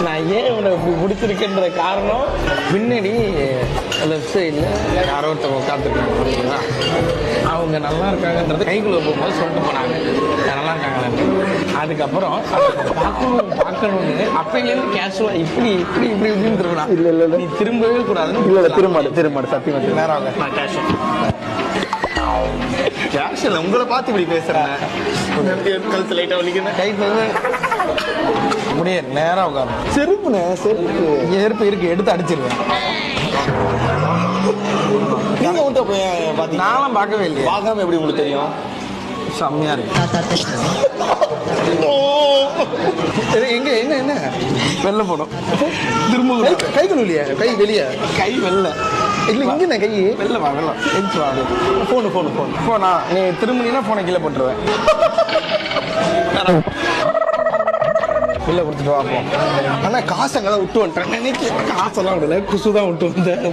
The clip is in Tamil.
நான் ஏன் இவனை இப்படி பிடிச்சிருக்கேன்ற காரணம் பின்னாடி லெஃப்ட் சைடில் யாரோ ஒருத்தவங்க உட்காந்துருக்காங்க ஓகேங்களா. அவங்க நல்லா இருக்காங்கன்றது கைக்குள்ள போகும்போது சொல்லிட்டு போனாங்க நல்லா இருக்காங்கன்னு. அதுக்கப்புறம் பார்க்கணும்னு அப்பையிலேருந்து கேஷுவலாக இப்படி இப்படி இப்படி இப்படின்னு திரும்பினா இல்லை நீ திரும்பவே கூடாதுன்னு. இல்லை திரும்ப சத்தியமாக நேரம் நான் கேஷுவல் உங்களை பார்த்து இப்படி பேசுறேன். கழுத்து லைட்டாக வலிக்கணும் கை முடியாது நேரம் உட்காரும். செருப்புண்ணே செருப்பு இருக்கு எடுத்து அடிச்சிருவேன். நீங்க மட்டும் போய் நானும் பார்க்கவே இல்லை. பார்க்காம எப்படி உங்களுக்கு தெரியும்? செம்மையா இருக்கு. எங்க என்ன என்ன வெளில போனோம் திரும்ப கை கழுவிலையா? கை வெளியே கை வெளில இல்லை இங்கே கை வெளில வா வெளில எரிச்சு வா. ஃபோனா நீ திரும்பினா ஃபோனை கீழே போட்டுருவேன். வெளில கொடுத்துட்டு வாப்போம். ஆனால் காசை அங்கே தான் விட்டு வந்துட்டேன். காசெல்லாம் விடல குசு தான் விட்டு வந்தேன்.